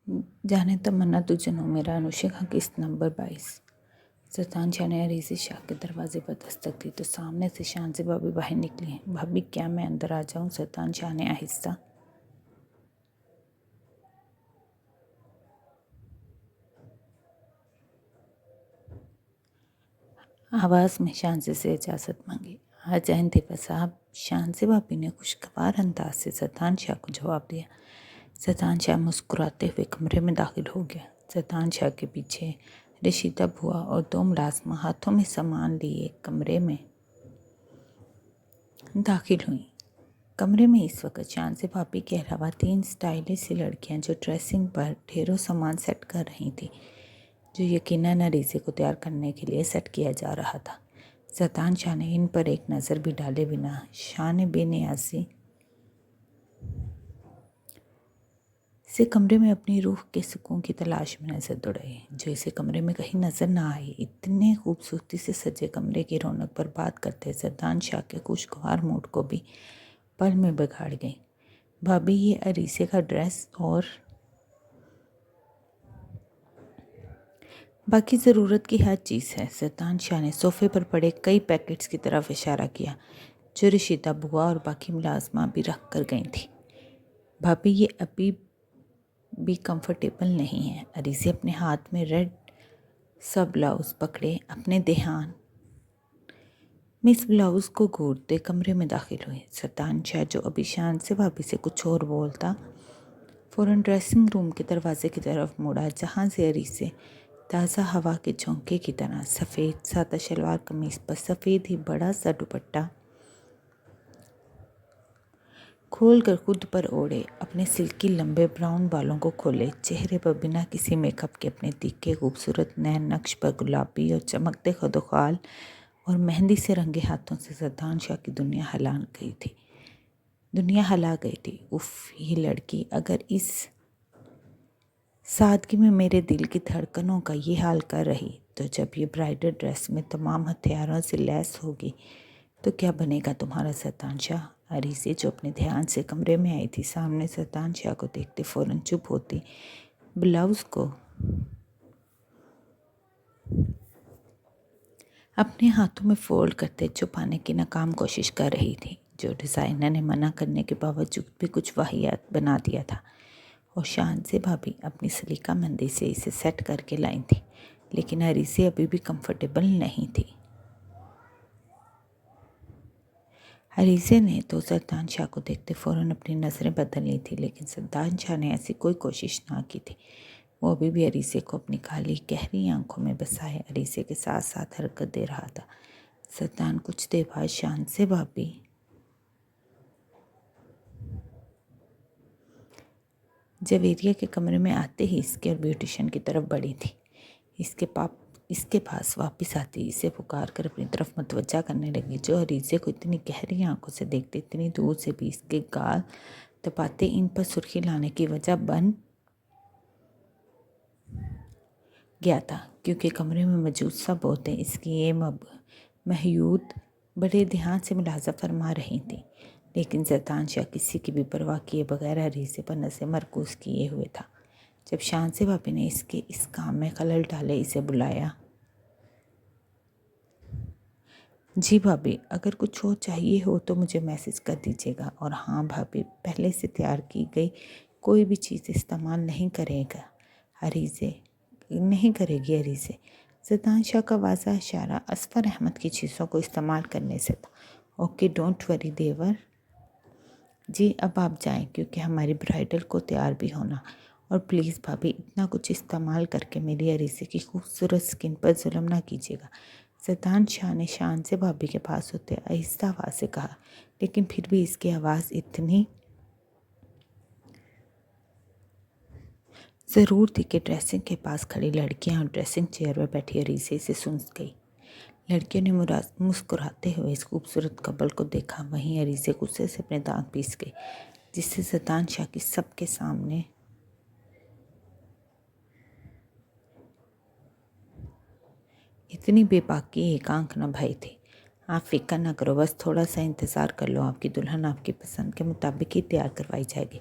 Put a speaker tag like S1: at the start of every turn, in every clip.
S1: जाने तमन्ना तुझनो मेरा अनुशिका किस्त नंबर 22। सतान शाह ने अरीज़ी शाह के दरवाजे पर दस्तक दी तो सामने से शान से भाभी बाहर निकली हैं। भाभी क्या मैं अंदर आ जाऊं? सतान शाह ने आहिस्ता आवाज़ में शान से इजाज़त मांगी। आ जाएं दीपा साहब। शान से भाभी ने खुशगवार अंदाज से सतान शाह को जवाब दिया। सतान शाह मुस्कुराते हुए कमरे में दाखिल हो गया। सतान शाह के पीछे रशीदा बुआ और 2 मुलाजमा हाथों में सामान लिए कमरे में दाखिल हुई। कमरे में इस वक्त शान से भाभी के अलावा 3 स्टाइलिश सी लड़कियां जो ड्रेसिंग पर ढेरों सामान सेट कर रही थी, जो यकीनन अरीज़े को तैयार करने के लिए सेट किया जा रहा था। सतान शाह ने इन पर एक नज़र भी डाले बिना शाह ने बेनियाजी से कमरे में अपनी रूह के सुकून की तलाश में नजर दौड़ाई, जो इसे कमरे में कहीं नजर ना आई। इतने खूबसूरती से सजे कमरे की रौनक बर्बाद करते सतान शाह के खुशगवार मूड को भी पल में बिगाड़ गई। भाभी, ये अरीसे का ड्रेस और बाकी ज़रूरत की हर चीज़ है। सतान शाह ने सोफे पर पड़े कई पैकेट्स की तरफ इशारा किया, जो रशीदा बुआ और बाकी मुलाजमा भी रख कर गई थी। भाभी, ये अभी भी कंफर्टेबल नहीं है। अरीसे अपने हाथ में रेड सा ब्लाउज़ पकड़े अपने ध्यान में इस ब्लाउज़ को घूरते कमरे में दाखिल हुए। सतान शाह, जो अभी शान से भाभी से कुछ और बोलता, फ़ौरन ड्रेसिंग रूम के दरवाजे की तरफ मुड़ा, जहाँ से अरीसे ताज़ा हवा के झोंके की तरह सफ़ेद सादा शलवार कमीज़ पर सफ़ेद ही बड़ा सा दुपट्टा खोल कर खुद पर ओढ़े, अपने सिल्की लंबे ब्राउन बालों को खोले, चेहरे पर बिना किसी मेकअप के अपने तीखे खूबसूरत नैन नक्श पर गुलाबी और चमकते खदोखाल और मेहंदी से रंगे हाथों से सतान शाह की दुनिया हला गई थी। उफ, ये लड़की अगर इस सादगी में मेरे दिल की धड़कनों का ये हाल कर रही, तो जब ये ब्राइडल ड्रेस में तमाम हथियारों से लैस होगी तो क्या बनेगा तुम्हारा सतान शाह? अरीसे, जो अपने ध्यान से कमरे में आई थी, सामने सतान शाह को देखते फ़ौरन चुप होती, ब्लाउज़ को अपने हाथों में फोल्ड करते छुपाने की नाकाम कोशिश कर रही थी, जो डिज़ाइनर ने मना करने के बावजूद भी कुछ वाहियात बना दिया था। और शान से भाभी अपनी सलीका मंदी से इसे सेट करके लाई थी, लेकिन अरीसे अभी भी कंफर्टेबल नहीं थी। अरीसे ने तो सतान शाह को देखते फ़ौरन अपनी नज़रें बदल ली थी, लेकिन सतान शाह ने ऐसी कोई कोशिश ना की थी। वो अभी भी अरीसे को अपनी काली गहरी आंखों में बसाए अरीसे के साथ साथ हरकत दे रहा था। सतान कुछ देर बाद शान से भाभी जवेरिया के कमरे में आते ही इसके और ब्यूटिशियन की तरफ बढ़ी थी। इसके पास वापस आती इसे पुकार कर अपनी तरफ मतवज्जा करने लगी, जो अरीजे को इतनी गहरी आंखों से देखते इतनी दूर से भी इसके गाल तपाते इन पर सुर्खी लाने की वजह बन गया था, क्योंकि कमरे में मौजूद सब औरतें इसकी ये महयूद बड़े ध्यान से मुलाजा फरमा रही थी। लेकिन सतान शाह किसी की भी परवाह किए बगैर अरीसे पर नज़र मरकूज़ किए हुए था। जब शान से भाभी ने इसके इस काम में खलल डाले इसे बुलाया। जी भाभी, अगर कुछ और चाहिए हो तो मुझे मैसेज कर दीजिएगा। और हाँ भाभी, पहले से तैयार की गई कोई भी चीज़ इस्तेमाल नहीं करेगी अरीसे। सतान शाह का वाज़ा इशारा असफर अहमद की चीज़ों को इस्तेमाल करने से था। ओके, डोंट वरी देवर जी, अब आप जाएं, क्योंकि हमारी ब्राइडल को तैयार भी होना। और प्लीज़ भाभी, इतना कुछ इस्तेमाल करके मेरी अरीसे की खूबसूरत स्किन पर जुल्म ना कीजिएगा। सतान शाह ने शान से भाभी के पास होते आहिस्ता आवाज़ से कहा, लेकिन फिर भी इसकी आवाज़ इतनी ज़रूर थी कि ड्रेसिंग के पास खड़ी लड़कियां और ड्रेसिंग चेयर पर बैठी अरीसे से सुन गई। लड़कियों ने मुस्कुराते हुए इस खूबसूरत कपल को देखा। वहीं अरीसे गुस्से से अपने दांत पीस गई, जिससे सतान शाह की सबके सामने इतनी बेबाकी एक आंख न भई थी। आप फ़िक्र ना करो, बस थोड़ा सा इंतज़ार कर लो, आपकी दुल्हन आपकी पसंद के मुताबिक ही तैयार करवाई जाएगी।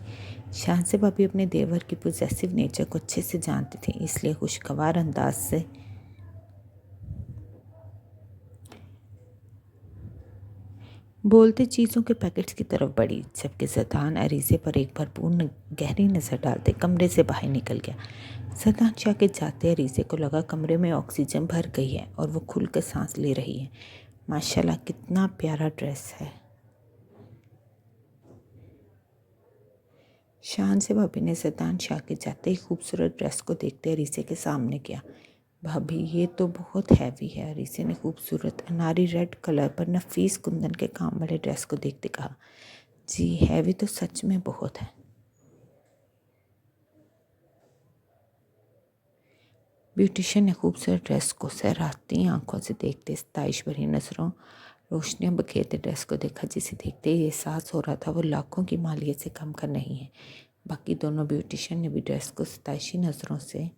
S1: शाहज़ाद भाभी अपने देवर की पॉसेसिव नेचर को अच्छे से जानती थी, इसलिए खुशगवार अंदाज से बोलते चीज़ों के पैकेट्स की तरफ बढ़ी, जबकि ज़ैदान अरीज़े पर एक भरपूर गहरी नज़र डालते कमरे से बाहर निकल गया। ज़ैदान शाह के जाते अरीज़े को लगा कमरे में ऑक्सीजन भर गई है और वो खुलकर सांस ले रही है। माशाल्लाह, कितना प्यारा ड्रेस है। शाहज़ाद भाभी ने ज़ैदान शाह के जाते ही खूबसूरत ड्रेस को देखते अरीज़े के सामने किया। भाभी, ये तो बहुत हैवी है। अरीज़े ने खूबसूरत अनारी रेड कलर पर नफीस कुंदन के काम वाले ड्रेस को देखते कहा। जी, हैवी तो सच में बहुत है। ब्यूटिशियन ने खूबसूरत ड्रेस को सहराती आंखों से देखते सताइश भरी नज़रों रोशनियां बखेरते ड्रेस को देखा, जिसे देखते ही एहसास हो रहा था वो लाखों की मालियत से कम का नहीं है। बाकी दोनों ब्यूटिशियन ने भी ड्रेस को सताइशी नज़रों से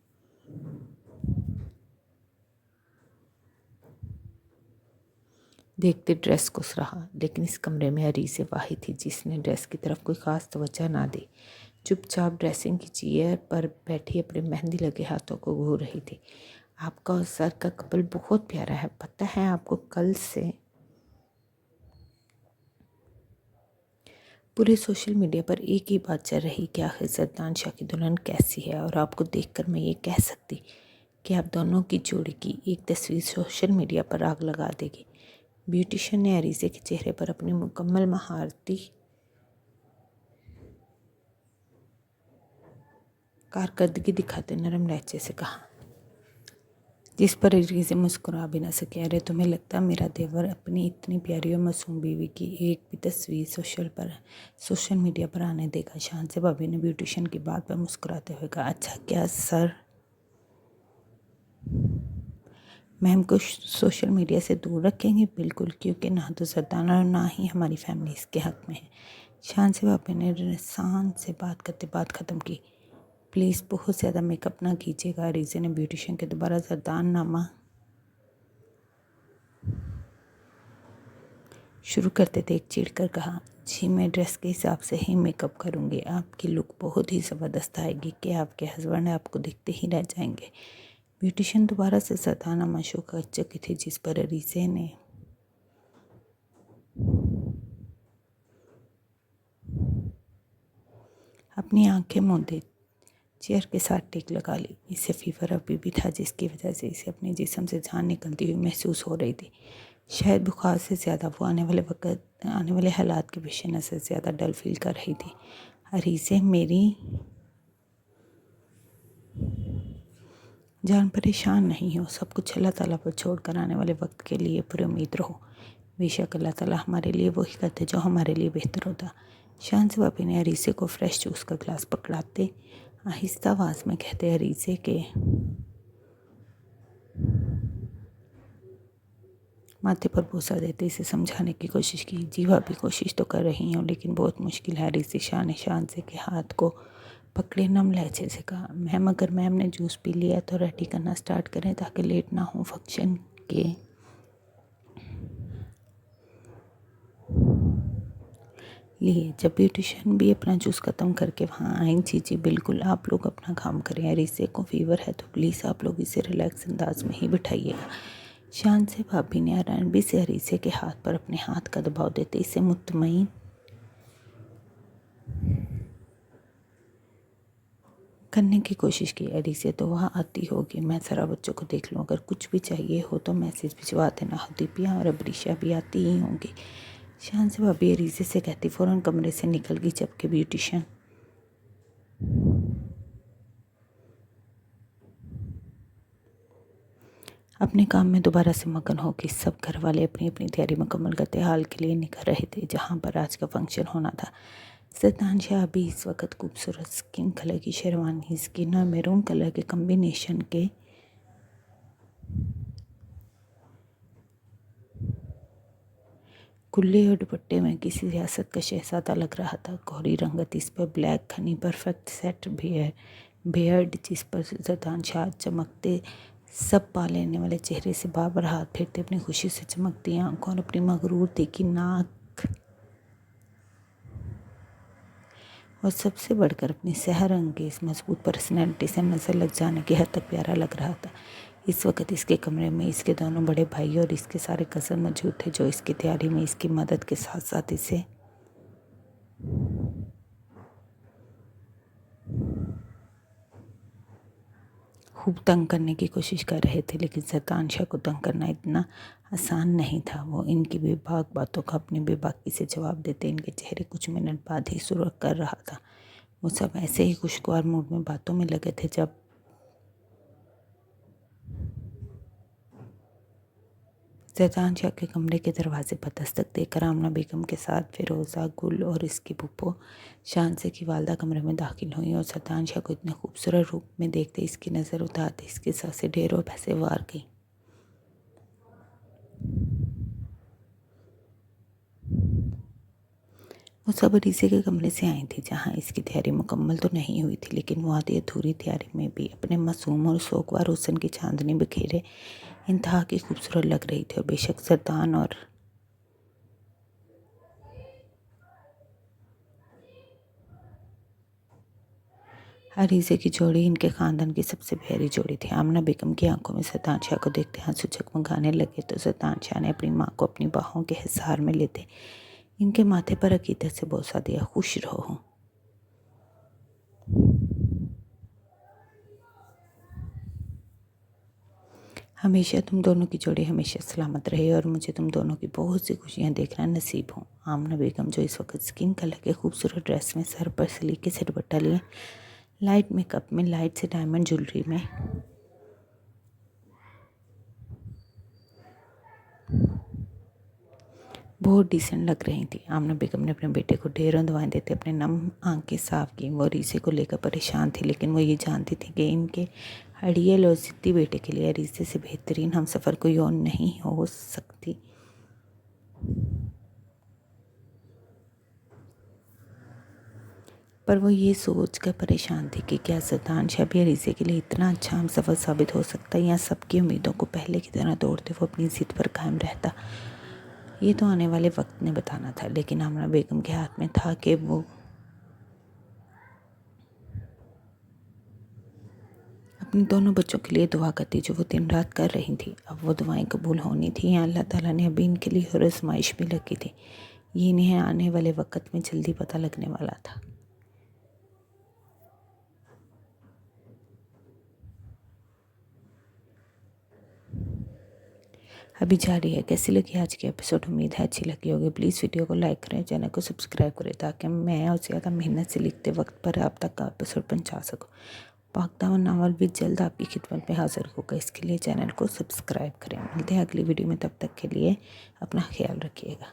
S1: देखते ड्रेस को सराहा, लेकिन इस कमरे में अरीज़े वाहिद थी जिसने ड्रेस की तरफ कोई ख़ास तवज्जो ना दी। चुपचाप ड्रेसिंग की चेयर पर बैठी अपने मेहंदी लगे हाथों को घूर रही थी। आपका और सर का कपल बहुत प्यारा है। पता है आपको, कल से पूरे सोशल मीडिया पर एक ही बात चल रही कि आखिर ज़ैदान शाह की दुल्हन कैसी है, और आपको देखकर मैं ये कह सकती कि आप दोनों की जोड़ी की एक तस्वीर सोशल मीडिया पर आग लगा देगी। ब्यूटिशियन ने अरीज़े के चेहरे पर अपनी मुकम्मल महारती कारकर्दगी दिखाते नरम लहजे से कहा, जिस पर अरीज़े मुस्कुरा भी न सके। अरे, तुम्हें लगता मेरा देवर अपनी इतनी प्यारी और मासूम बीवी की एक भी तस्वीर सोशल मीडिया पर आने देगा? शाहज़ाद भाभी ने ब्यूटिशियन की बात पर मुस्कुराते हुए कहा। अच्छा, क्या सर मैम को सोशल मीडिया से दूर रखेंगे? बिल्कुल, क्योंकि ना तो ज़ैदान और ना ही हमारी फैमिली इसके हक़ में है। शाहज़ाद भाभी ने शान से बात करते बात ख़त्म की। प्लीज़ बहुत ज़्यादा मेकअप ना कीजिएगा। अरीज़े ने ब्यूटिशियन के दोबारा ज़ैदान नामा शुरू करते थे एक चिढ़ कर कहा। जी, मैं ड्रेस के हिसाब से ही मेकअप करूँगी। आपकी लुक बहुत ही ज़बरदस्त आएगी कि आपके हस्बैंड आपको देखते ही रह जाएंगे। ब्यूटिशियन दोबारा से ज़ैदान नामा शो कर चुकी थी, जिस पर अरीज़े ने अपनी आंखें मूंदे चेयर के साथ टिक लगा ली। इसे फीवर अभी भी था, जिसकी वजह से इसे अपने जिस्म से जान निकलती हुई महसूस हो रही थी। शायद बुखार से ज़्यादा वो आने वाले हालात के पेश नज़र ज़्यादा डल फील कर रही थी। अरीज़े, मेरी जान परेशान नहीं हो, सब कुछ अल्लाह ताला पर छोड़कर आने वाले वक्त के लिए पूरी उम्मीद रहो। बेशक अल्लाह ताला हमारे लिए वही करते जो हमारे लिए बेहतर होता। शाहज़ाद भाभी ने अरीज़े को फ्रेश जूस का ग्लास पकड़ाते आहिस्ता आवाज़ में कहते अरीज़े के माथे पर बोसा देते इसे समझाने की कोशिश की। जी भाभी, कोशिश तो कर रही हूँ, लेकिन बहुत मुश्किल है। अरीज़े शाह ने शाहज़ाद के हाथ को पकड़े नम लहजे से कहा। मैम, अगर मैम ने जूस पी लिया तो रेडी करना स्टार्ट करें ताकि लेट ना हो फंक्शन के लिए। जब ब्यूटिशियन भी अपना जूस ख़त्म करके वहाँ आई। जी बिल्कुल, आप लोग अपना काम करें। अरीज़े को फीवर है तो प्लीज़ आप लोग इसे रिलैक्स अंदाज में ही बिठाइएगा। शाहज़ाद भाभी ने आरामदायक से अरीज़े के हाथ पर अपने हाथ का दबाव देते इसे मुतमईन करने की कोशिश की। अरीज़े, तो वहाँ आती होगी, मैं ज़रा बच्चों को देख लूँ, अगर कुछ भी चाहिए हो तो मैसेज भिजवा देना। हदीबिया और अबरीशा भी आती ही होंगी। शाहज़ाद भाभी अरीज़े से कहती फ़ौरन कमरे से निकल गई, जबकि ब्यूटिशियन अपने काम में दोबारा से मगन हो गई। सब घर वाले अपनी अपनी तैयारी मुकम्मल करते हाल के लिए निकल रहे थे जहाँ पर आज का फंक्शन होना था। ज़ैदान शाह भी इस वक्त खूबसूरत स्किन कलर की शेरवानी, स्किन और मैरून कलर के कम्बिनेशन के कुल्ले और दुपट्टे में किसी रियासत का शहजादा लग रहा था। गौरी रंगत, इस पर ब्लैक खनी परफेक्ट सेट भी है बेयर्ड, जिस पर ज़ैदान शाह चमकते सब पा लेने वाले चेहरे से बार बार हाथ फेरते, अपनी खुशी से चमकती आंखों और अपनी मगरूर तीखी नाक, और सबसे बढ़कर अपनी सहर अंगेज मजबूत पर्सनैलिटी से नज़र लग जाने की हद तक प्यारा लग रहा था। इस वक्त इसके कमरे में इसके दोनों बड़े भाई और इसके सारे कज़न मौजूद थे, जो इसकी तैयारी में इसकी मदद के साथ साथ इसे खूब तंग करने की कोशिश कर रहे थे। लेकिन शतांशा को तंग करना इतना आसान नहीं था। वो इनकी बेबाक बातों का अपनी बेबाकी से जवाब देते इनके चेहरे कुछ मिनट बाद ही सुर्ख कर रहा था। वो सब ऐसे ही खुशगवार मूड में बातों में लगे थे जब शतांशा के कमरे के दरवाजे पर दस्तक देकर आमना बेगम के साथ फिरोज़ा, गुल और इसकी फूफो शानसे की वालदा कमरे में दाखिल हुई और शतांशा को इतने खूबसूरत रूप में देखते इसकी नज़र उतारते इसके सर से ढेरों भैंसें वार गई। वो सब रीसे के कमरे से आई थी, जहाँ इसकी तैयारी मुकम्मल तो नहीं हुई थी, लेकिन वो आधी अधूरी तैयारी में भी अपने मासूम और शौकवार हुस्न की चांदनी बिखेरे इंतहा की खूबसूरत लग रही थी। और बेशक सरदान और अरीज़े की जोड़ी इनके ख़ानदान की सबसे प्यारी जोड़ी थी। आमना बेगम की आंखों में शतांशा को देखते आंसू जगमगाने लगे तो शतांशा ने अपनी माँ को अपनी बाहों के हिसार में लेते इनके माथे पर अकीदत से बोसा दिया, खुश रहो। हमेशा तुम दोनों की जोड़ी हमेशा सलामत रहे और मुझे तुम दोनों की बहुत सी खुशियाँ देखना नसीब हो। आमना बेगम, जो इस वक्त स्किन कलर के खूबसूरत ड्रेस में सर पर सलीके से दुपट्टा लिए, लाइट मेकअप में, लाइट से डायमंड ज्वेलरी में बहुत डिसेंट लग रही थी। आमना बेगम ने अपने बेटे को ढेरों दुआएं देते अपने नम आंखें साफ की। वो रीसे को लेकर परेशान थी, लेकिन वो ये जानती थी कि इनके अड़ियल और ज़िद्दी बेटे के लिए रीसे से बेहतरीन हम सफ़र कोई और नहीं हो सकती। पर वो ये सोच कर परेशान थी कि क्या शतांशा भी रीसे के लिए इतना अच्छा हम सफ़र साबित हो सकता है, या सबकी उम्मीदों को पहले की तरह तोड़ते वो अपनी ज़िद पर कायम रहता। ये तो आने वाले वक्त ने बताना था, लेकिन आमना बेगम के हाथ में था कि वो अपने दोनों बच्चों के लिए दुआ करती, जो वो दिन रात कर रही थी। अब वो दुआएं कबूल होनी थी या अल्लाह ताला ने अभी इनके लिए और आजमाइश भी लगी थी। ये इन्हें आने वाले वक्त में जल्दी पता लगने वाला था। अभी जारी है। कैसी लगी आज की एपिसोड? उम्मीद है अच्छी लगी होगी। प्लीज़ वीडियो को लाइक करें, चैनल को सब्सक्राइब करें, ताकि मैं और ज़्यादा मेहनत से लिखते वक्त पर आप तक का एपिसोड पहुँचा सकूँ। पाकदामन नावल भी जल्द आपकी खिदमत में हाजिर होगा। इसके लिए चैनल को सब्सक्राइब करें। मिलते हैं अगली वीडियो में, तब तक के लिए अपना ख्याल रखिएगा।